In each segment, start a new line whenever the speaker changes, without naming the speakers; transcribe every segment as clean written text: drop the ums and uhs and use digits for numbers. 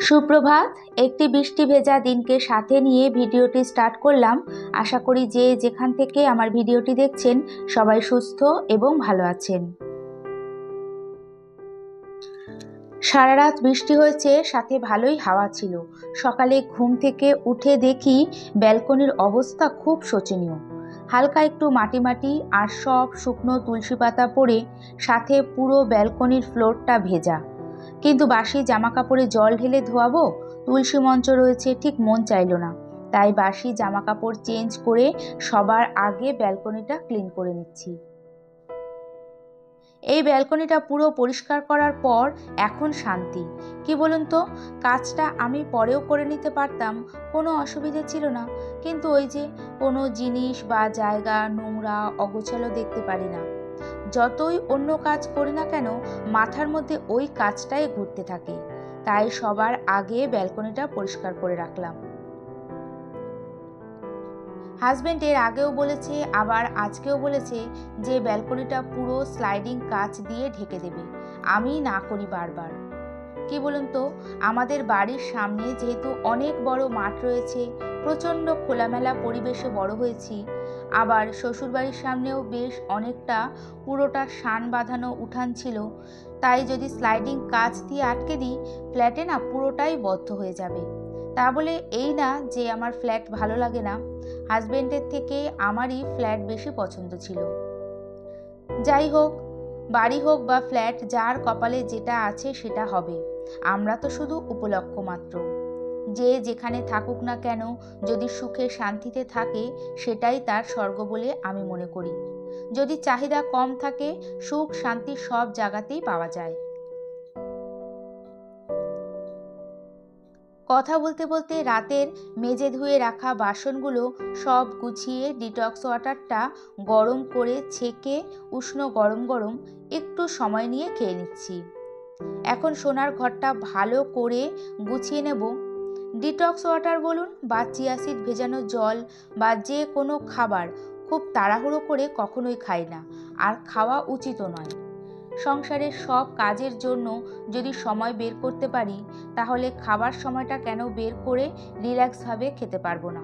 সুপ্রভাত। একটি বৃষ্টি ভেজা দিনকে সাথে নিয়ে ভিডিওটি স্টার্ট করলাম। আশা করি যে যেখান থেকে আমার ভিডিওটি দেখছেন সবাই সুস্থ এবং ভালো আছেন। সারা রাত বৃষ্টি হয়েছে, সাথে ভালোই হাওয়া ছিল। সকালে ঘুম থেকে উঠে দেখি ব্যালকনির অবস্থা খুব শোচনীয়। হালকা একটু মাটি মাটি আর সব শুকনো তুলসী পাতা পড়ে, সাথে পুরো ব্যালকনির ফ্লোরটা ভেজা। কিন্তু বাসি জামা কাপড়ে জল ঢেলে ধোয়াবো, তুলসী মঞ্চ রয়েছে, ঠিক মন চাইল না। তাই বাসি জামা কাপড় চেঞ্জ করে সবার আগে ব্যালকনিটা ক্লিন করে নিচ্ছি। এই ব্যালকনিটা পুরো পরিষ্কার করার পর এখন শান্তি। কি বলুন তো, কাজটা আমি পরেও করে নিতে পারতাম, কোনো অসুবিধে ছিল না। কিন্তু ওই যে কোনো জিনিস বা জায়গা নোংরা অগোছালো দেখতে পারি না। যতই অন্য কাজ করি না কেন, মাথার মধ্যে ওই কাজটাই ঘুরতে থাকে। তাই সবার আগে ব্যালকনিটা পরিষ্কার করে রাখলাম। হাজবেন্ড এর আগেও বলেছে, আবার আজকেও বলেছে যে ব্যালকনিটা পুরো স্লাইডিং কাঁচ দিয়ে ঢেকে দেবে। আমি না করি বারবার। কি বলুন তো, আমাদের বাড়ির সামনে যেহেতু অনেক বড় মাঠ রয়েছে, প্রচণ্ড খোলামেলা পরিবেশে বড় হয়েছি, আবার শ্বশুরবাড়ির সামনেও বেশ অনেকটা পুরোটা শান বাঁধানো উঠান ছিল। তাই যদি স্লাইডিং কাঁচ দিয়ে আটকে দিই, ফ্ল্যাটে না পুরোটাই বদ্ধ হয়ে যাবে। তা বলে এই না যে আমার ফ্ল্যাট ভালো লাগে না, হাজবেন্ডের থেকে আমারই ফ্ল্যাট বেশি পছন্দ ছিল। যাই হোক, বাড়ি হোক বা ফ্ল্যাট, যার কপালে যেটা আছে সেটা হবে। আমরা তো শুধু উপলক্ষ মাত্র। যে যেখানে থাকুক না কেন, যদি সুখে শান্তিতে থাকে সেটাই তার স্বর্গ বলে আমি মনে করি। যদি চাহিদা কম থাকে, সুখ শান্তি সব জায়গাতেই পাওয়া যায়। কথা বলতে বলতে রাতের মেজে ধুয়ে রাখা বাসনগুলো সব গুছিয়ে ডিটক্স ওয়াটারটা গরম করে ছেঁকে উষ্ণ গরম গরম একটু সময় নিয়ে খেয়ে নিচ্ছি। এখন সোনার ঘরটা ভালো করে গুছিয়ে নেব। ডিটক্স ওয়াটার বলুন বা চিয়া সিড ভেজানো জল বা যে কোনো খাবার খুব তাড়াহুড়ো করে কখনোই খাই না, আর খাওয়া উচিতও নয়। সংসারের সব কাজের জন্য যদি সময় বের করতে পারি, তাহলে খাবার সময়টা কেন বের করে রিল্যাক্সভাবে খেতে পারবো না?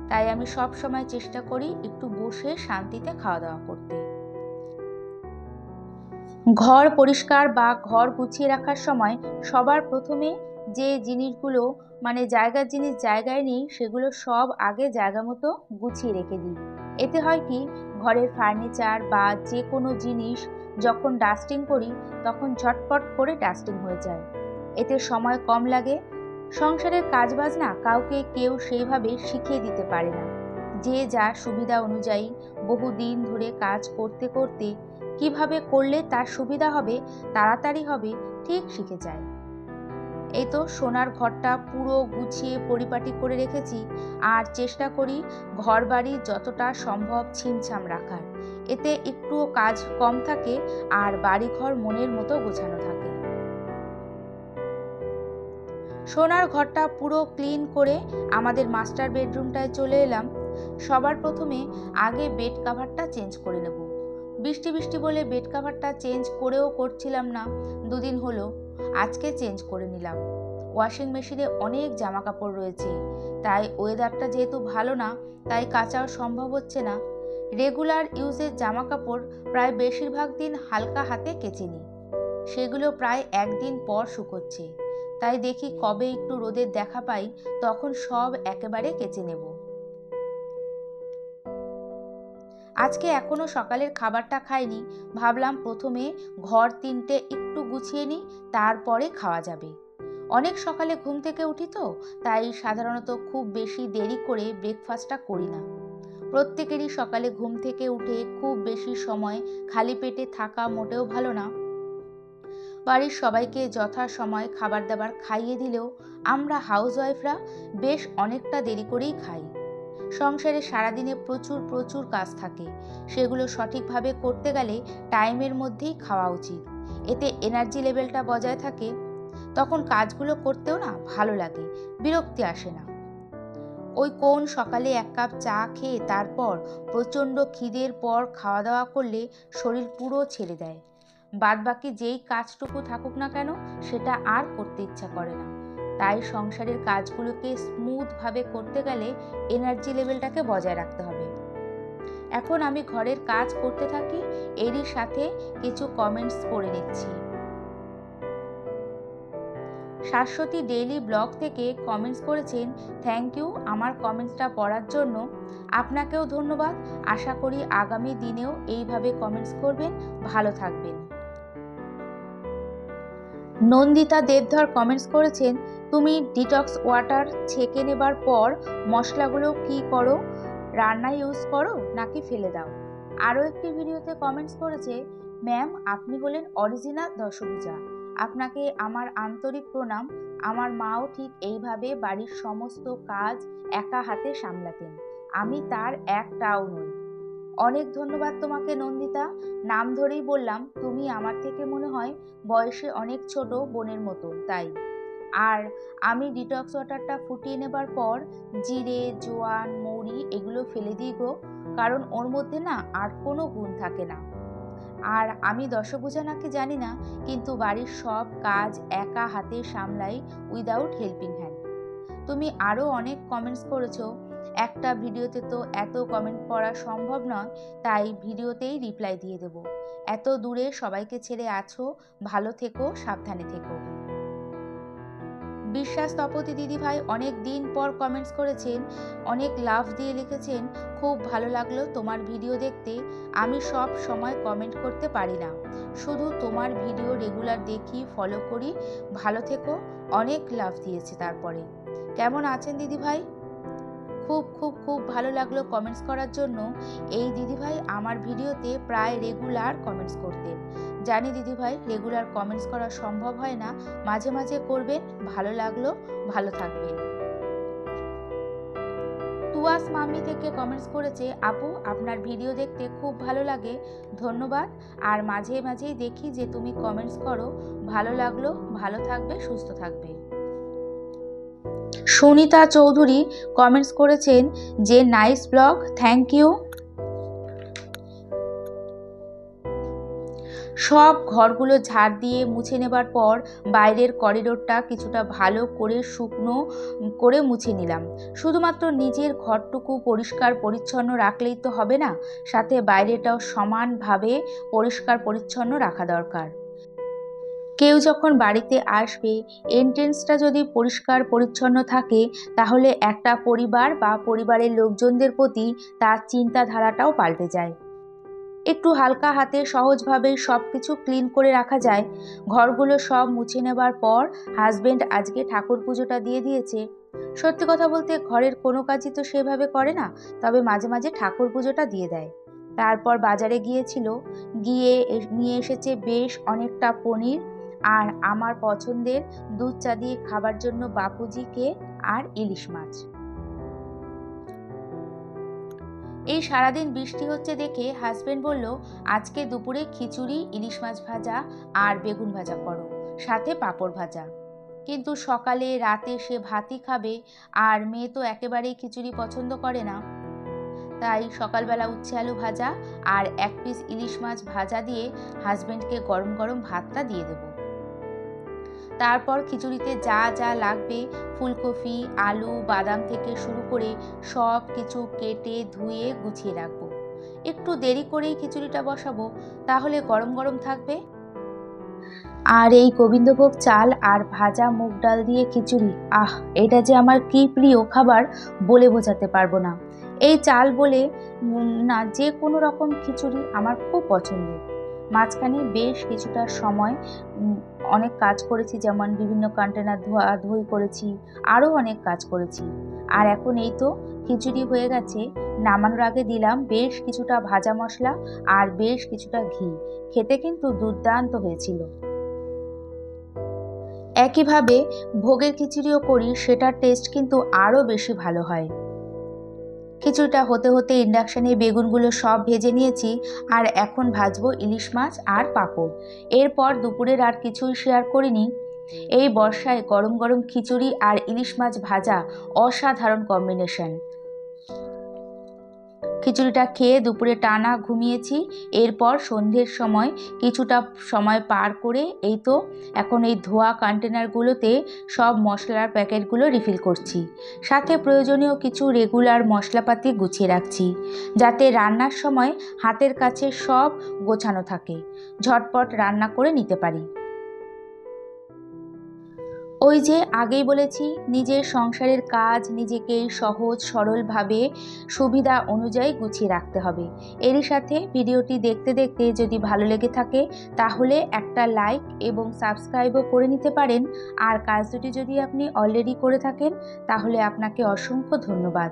তাই আমি সব সময় চেষ্টা করি একটু বসে শান্তিতে খাওয়া দাওয়া করতে। ঘর পরিষ্কার বা ঘর গুছিয়ে রাখার সময় সবার প্রথমে যে জিনিসগুলো জায়গার জিনিস জায়গায় নেই, সেগুলো সব আগে জায়গা মতো গুছিয়ে রেখে দিই। এতে হয় কি, ঘরের ফার্নিচার বা যে কোনো জিনিস যখন ডাস্টিং করি তখন ঝটপট করে ডাস্টিং হয়ে যায়। এতে সময় কম লাগে। সংসারের কাজবাজ না কাউকে কেউ সেইভাবে শিখিয়ে দিতে পারে না। যে যা সুবিধা অনুযায়ী বহুদিন ধরে কাজ করতে করতে কিভাবে করলে তার সুবিধা হবে, তাড়াতাড়ি হবে, ঠিক শিখে যায়। এই তো সোনার ঘরটা পুরো গুছিয়ে পরিপাটি করে রেখেছি, আর চেষ্টা করি ঘর বাড়ি যতটা সম্ভব ছিমছাম রাখার। এতে একটুও কাজ কম থাকে আর বাড়িঘর মনের মতো গোছানো থাকে। সোনার ঘরটা পুরো ক্লিন করে আমাদের মাস্টার বেডরুমটায় চলে এলাম। সবার প্রথমে আগে বেড কাভারটা চেঞ্জ করে নেব। বৃষ্টি বৃষ্টি বলে বেড কাভারটা চেঞ্জ করেও করছিলাম না, দুদিন হলো। আজকে চেঞ্জ করে নিলাম। ওয়াশিং মেশিনে অনেক জামা কাপড় রয়েছে, তাই ওয়েদারটা যেহেতু ভালো না, তাই কাচাও সম্ভব হচ্ছে না। রেগুলার ইউজের জামা কাপড় প্রায় বেশিরভাগ দিন হালকা হাতে কেচে নিই, সেগুলো প্রায় একদিন পর শুকোচ্ছে। তাই দেখি কবে একটু রোদের দেখা পাই, তখন সব একেবারে কেচে নেব। আজকে এখনো সকালের খাবারটা খাইনি, ভাবলাম প্রথমে ঘর তিনটে একটু গুছিয়ে নিই, তারপরে খাওয়া যাবে। অনেক সকালে ঘুম থেকে উঠি তো, তাই সাধারণত খুব বেশি দেরি করে ব্রেকফাস্টটা করি না। প্রত্যেকেরই সকালে ঘুম থেকে উঠে খুব বেশি সময় খালি পেটে থাকা মোটেও ভালো না। বাড়ির সবাইকে যথাসময় খাবার দাবার খাইয়ে দিলেও আমরা হাউসওয়াইফরা বেশ অনেকটা দেরি করেই খাই। সংসারে সারাদিনে প্রচুর প্রচুর কাজ থাকে, সেগুলো সঠিকভাবে করতে গেলে টাইমের মধ্যেই খাওয়া উচিত। এতে এনার্জি লেভেলটা বজায় থাকে, তখন কাজগুলো করতেও না ভালো লাগে, বিরক্তি আসে না। ওই কোন সকালে এক কাপ চা খেয়ে তারপর প্রচণ্ড খিদের পর খাওয়া দাওয়া করলে শরীর পুরো ছেড়ে দেয়। বাদবাকি যেই কাজটুকু থাকুক না কেন, সেটা আর করতে ইচ্ছা করে না। তাই সংসারের কাজগুলোকে স্মুথভাবে করতে গেলে এনার্জি লেভেলটাকে বজায় রাখতে হবে। এখন আমি ঘরের কাজ করতে থাকি, এরই সাথে কিছু কমেন্টস পড়ে নিচ্ছি। শাশ্বতী ডেইলি ব্লগ থেকে কমেন্টস করেছেন, থ্যাংক ইউ আমার কমেন্টসটা পড়ার জন্য। আপনাকেও ধন্যবাদ। আশা করি আগামী দিনেও এইভাবে কমেন্টস করবেন। ভালো থাকবেন। নন্দিতা দেবধর কমেন্টস করেছেন, তুমি ডিটক্স ওয়াটার ছেঁকে নেবার পর মশলাগুলো কি করো? রান্নায় ইউজ করো নাকি ফেলে দাও? আরও একটি ভিডিওতে কমেন্টস করেছে, ম্যাম আপনি হলেন অরিজিনাল দশভুজা। আপনাকে আমার আন্তরিক প্রণাম। আমার মাও ঠিক এইভাবে বাড়ির সমস্ত কাজ একা হাতে সামলাতেন। আমি তার একটাও নই। অনেক ধন্যবাদ তোমাকে নন্দিতা। নাম ধরেই বললাম, তুমি আমার থেকে মনে হয় বয়সে অনেক ছোট বোনের মতো, তাই। আর আমি ডিটক্স ওয়াটারটা ফুটিয়ে নেবার পর জিরে, জোয়ান, মৌরি এগুলো ফেলে দিই গো, কারণ ওর মধ্যে না আর কোনো গুণ থাকে না। আর আমি দশভুজা নাকি জানি না, কিন্তু বাড়ির সব কাজ একা হাতে সামলাই উইদাউট হেল্পিং হ্যান্ড। তুমি আরও অনেক কমেন্টস করেছো। একটা ভিডিওতে তো এত কমেন্ট পড়া সম্ভব নয়, তাই ভিডিওতেই রিপ্লাই দিয়ে দেব। এত দূরে সবাইকে ছেড়ে আছো, ভালো থেকো, সাবধানে থেকো। বিশ্বাস তপতি দিদিভাই অনেক দিন পর কমেন্টস করেছেন, অনেক লাভ দিয়ে লিখেছেন, খুব ভালো লাগলো তোমার ভিডিও দেখতে। আমি সব সময় কমেন্ট করতে পারি না, শুধু তোমার ভিডিও রেগুলার দেখি, ফলো করি। ভালো থেকো। অনেক লাভ দিয়েছে। তারপরে কেমন আছেন দিদিভাই? খুব খুব খুব ভালো লাগলো কমেন্টস করার জন্য। এই দিদিভাই আমার ভিডিওতে প্রায় রেগুলার কমেন্টস করতেন। জানি দিদিভাই রেগুলার কমেন্টস করা সম্ভব হয় না, মাঝে মাঝে করবেন। ভালো লাগলো, ভালো থাকবেন। তুয়াস মাম্মি থেকে কমেন্টস করেছে, আপু আপনার ভিডিও দেখতে খুব ভালো লাগে, ধন্যবাদ। আর মাঝে মাঝেই দেখি যে তুমি কমেন্টস করো, ভালো লাগলো, ভালো থাকবে, সুস্থ থাকবে। সুনিতা চৌধুরী কমেন্টস করেছেন যে নাইস ব্লগ, থ্যাংক ইউ। সব ঘরগুলো ঝাড় দিয়ে মুছে নেবার পর বাইরের করিডোরটা কিছুটা ভালো করে শুকনো করে মুছে নিলাম। শুধুমাত্র নিজের ঘরটুকু পরিষ্কার পরিচ্ছন্ন রাখলেই তো হবে না, সাথে বাইরেটাও সমানভাবে পরিষ্কার পরিচ্ছন্ন রাখা দরকার। কেউ যখন বাড়িতে আসবে, এন্ট্রেন্সটা যদি পরিষ্কার পরিচ্ছন্ন থাকে, তাহলে একটা পরিবার বা পরিবারের লোকজনদের প্রতি তার চিন্তাধারাটাও পাল্টে যায়। একটু হালকা হাতে সহজভাবে সব কিছু ক্লিন করে রাখা যায়। ঘরগুলো সব মুছে নেবার পর হাজবেন্ড আজকে ঠাকুর পুজোটা দিয়ে দিয়েছে। সত্যি কথা বলতে ঘরের কোনো কাজই তো সেভাবে করে না, তবে মাঝে মাঝে ঠাকুর পুজোটা দিয়ে দেয়। তারপর বাজারে গিয়েছিল, গিয়ে নিয়ে এসেছে বেশ অনেকটা পনির আর আমার পছন্দের দুধ চা দিয়ে খাবার জন্য বাপুজিকে আর ইলিশ মাছ। এই সারাদিন বৃষ্টি হচ্ছে দেখে হাজবেন্ড বলল, আজকে দুপুরে খিচুড়ি, ইলিশ মাছ ভাজা আর বেগুন ভাজা করো, সাথে পাঁপড় ভাজা। কিন্তু সকালে রাতে সে ভাতই খাবে, আর মেয়ে তো একেবারেই খিচুড়ি পছন্দ করে না। তাই সকালবেলা উচ্ছে আলু ভাজা আর এক পিস ইলিশ মাছ ভাজা দিয়ে হাজবেন্ডকে গরম গরম ভাতটা দিয়ে দেব। তারপর খিচুড়িতে যা যা লাগবে, ফুলকপি, আলু, বাদাম থেকে শুরু করে সব কিছু কেটে ধুয়ে গুছিয়ে রাখবো। একটু দেরি করেই খিচুড়িটা বসাবো, তাহলে গরম গরম থাকবে। আর এই গোবিন্দভোগ চাল আর ভাজা মুগ ডাল দিয়ে খিচুড়ি, এটা যে আমার কি প্রিয় খাবার, বলে বোঝাতে পারবো না। এই চাল বলে না, যে কোনো রকম খিচুড়ি আমার খুব পছন্দের। মাঝখানে বেশ কিছুটা সময় অনেক কাজ করেছি, যেমন বিভিন্ন কন্টেনার ধোয়াধুয়ি করেছি, আরও অনেক কাজ করেছি। আর এখন এই তো খিচুড়ি হয়ে গেছে। নামানোর আগে দিলাম বেশ কিছুটা ভাজা মশলা আর বেশ কিছুটা ঘি। খেতে কিন্তু দুর্দান্ত হয়েছিল। একইভাবে ভোগের খিচুড়িও করি, সেটার টেস্ট কিন্তু আরও বেশি ভালো হয়। খিচুড়িটা হতে হতে ইন্ডাকশানে বেগুনগুলো সব ভেজে নিয়েছি, আর এখন ভাজবো ইলিশ মাছ আর পাঁপড়। এরপর দুপুরের আর কিছুই শেয়ার করিনি। এই বর্ষায় গরম গরম খিচুড়ি আর ইলিশ মাছ ভাজা অসাধারণ কম্বিনেশন। খিচুড়িটা খেয়ে দুপুরে টানা ঘুমিয়েছি। এরপর সন্ধ্যের সময় কিছুটা সময় পার করে এই তো এখন এই ধোয়া কন্টেনারগুলোতে সব মশলার প্যাকেটগুলো রিফিল করছি। সাথে প্রয়োজনীয় কিছু রেগুলার মশলাপাতি গুছিয়ে রাখছি, যাতে রান্নার সময় হাতের কাছে সব গোছানো থাকে, ঝটপট রান্না করে নিতে পারি। ওই যে আগেই বলেছি, নিজের সংসারের কাজ নিজেকেই সহজ সরলভাবে সুবিধা অনুযায়ী গুছিয়ে রাখতে হবে। এরই সাথে ভিডিওটি দেখতে দেখতে যদি ভালো লেগে থাকে তাহলে একটা লাইক এবং সাবস্ক্রাইবও করে নিতে পারেন। আর কাজ দুটি যদি আপনি অলরেডি করে থাকেন তাহলে আপনাকে অসংখ্য ধন্যবাদ।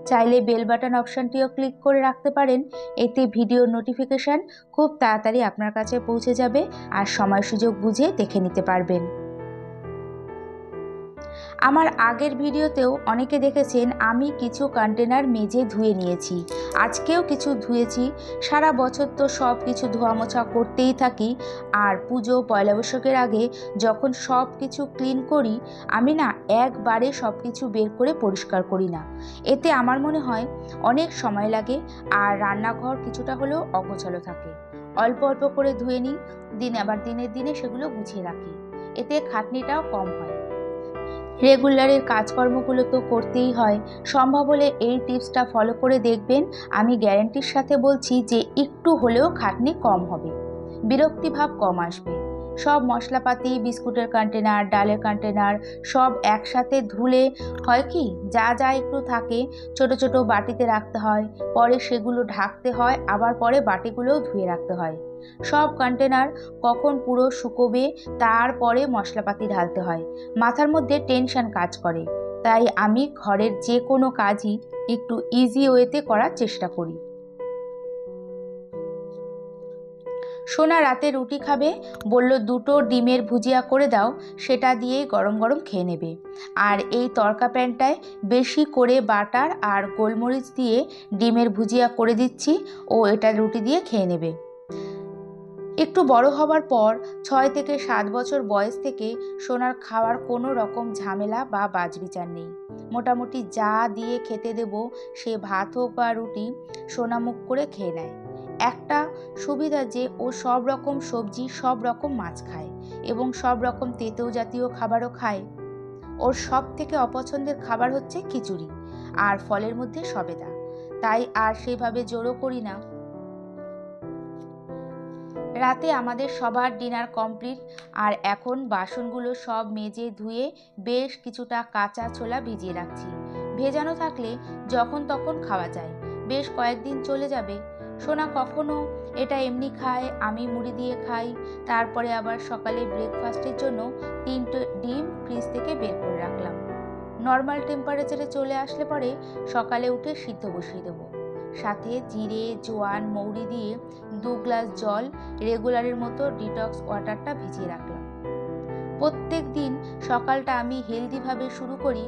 চাইলে বেল বাটন অপশানটিও ক্লিক করে রাখতে পারেন, এতে ভিডিওর নোটিফিকেশান খুব তাড়াতাড়ি আপনার কাছে পৌঁছে যাবে আর সময় সুযোগ বুঝে দেখে নিতে পারবেন। আমার আগের ভিডিওতেও অনেকে দেখেছেন আমি কিছু কন্টেনার মেজে ধুয়ে নিয়েছি, আজকেও কিছু ধুয়েছি। সারা বছর তো সব কিছু ধোয়া মোছা করতেই থাকি, আর পুজো পয়লা বৈশাখের আগে যখন সব কিছু ক্লিন করি আমি না একবারে সব কিছু বের করে পরিষ্কার করি না। এতে আমার মনে হয় অনেক সময় লাগে আর রান্নাঘর কিছুটা হলেও অগোছালো থাকে। অল্প অল্প করে ধুয়ে নিই, আবার দিনের দিনে সেগুলো গুছিয়ে রাখি, এতে খাটনিটাও কম হয়। রেগুলারের কাজকর্মগুলো তো করতেই হয়, সম্ভব হলে এই টিপসটা ফলো করে দেখবেন। আমি গ্যারান্টির সাথে বলছি যে একটু হলেও খাটনি কম হবে, বিরক্তিভাব কম আসবে। সব মশলাপাতি, বিস্কুটের কন্টেনার, ডালের কন্টেনার সব একসাথে ধুলে হয় কি, যা যা একটু থাকে ছোট ছোট বাটিতে রাখতে হয়, পরে সেগুলো ঢাকতে হয়, আবার পরে বাটিগুলোও ধুয়ে রাখতে হয়। সব কন্টেনার কখন পুরো শুকোবে তারপরে মশলাপাতি ঢালতে হয়, মাথার মধ্যে টেনশন কাজ করে। তাই আমি ঘরের যে কোনো কাজই একটু ইজি ওয়েতে করার চেষ্টা করি। সোনা রাতে রুটি খাবে, বলল 2টো ডিমের ভুজিয়া করে দাও, সেটা দিয়েই গরম গরম খেয়ে নেবে। আর এই তড়কা প্যানটায় বেশি করে বাটার আর গোলমরিচ দিয়ে ডিমের ভুজিয়া করে দিচ্ছি, ও এটা রুটি দিয়ে খেয়ে নেবে। একটু বড় হবার পর 6 থেকে 7 বছর বয়স থেকে সোনার খাওয়ার কোনো রকম ঝামেলা বা বাজবিচার নেই। মোটামুটি যা দিয়ে খেতে দেব, সে ভাত হোক বা রুটি, সোনা মুখ করে খেয়ে নেয়। একটা সুবিধা যে ও সব রকম সবজি, সব রকম মাছ খায় এবং সব রকম তেতো জাতীয় খাবারও খায়। ওর সব থেকে অপছন্দের খাবার হচ্ছে খিচুড়ি আর ফলের মধ্যে সবেদা, তাই আর সেভাবে জোরও করি না। রাতে আমাদের সবার ডিনার কমপ্লিট, আর এখন বাসনগুলো সব মেজে ধুয়ে বেশ কিছুটা কাঁচা ছোলা ভিজিয়ে রাখছি। ভেজানো থাকলে যখন তখন খাওয়া যায়, বেশ কয়েকদিন চলে যাবে। সোনা কখনো এটা এমনি খায়, আমি মুড়ি দিয়ে খাই। তারপরে আবার সকালে ব্রেকফাস্টের জন্য 3টে ডিম ফ্রিজ থেকে বের করে রাখলাম। নর্মাল টেম্পারেচারে চলে আসলে পরে সকালে উঠে সিদ্ধ বসিয়ে দেবো। সাথে জিরে, জোয়ান, মৌরি দিয়ে 2 গ্লাস জল, রেগুলারের মতো ডিটক্স ওয়াটারটা ভিজিয়ে রাখলাম। প্রত্যেক দিন সকালটা আমি হেলদিভাবে শুরু করি,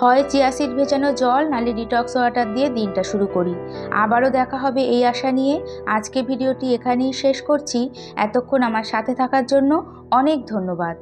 হয় চিয়া সিড ভেজানো জল, নালে ডিটক্স ওয়াটার দিয়ে দিনটা শুরু করি। আবারও দেখা হবে এই আশা নিয়ে আজকে ভিডিওটি এখানেই শেষ করছি। এতক্ষণ আমার সাথে থাকার জন্য অনেক ধন্যবাদ।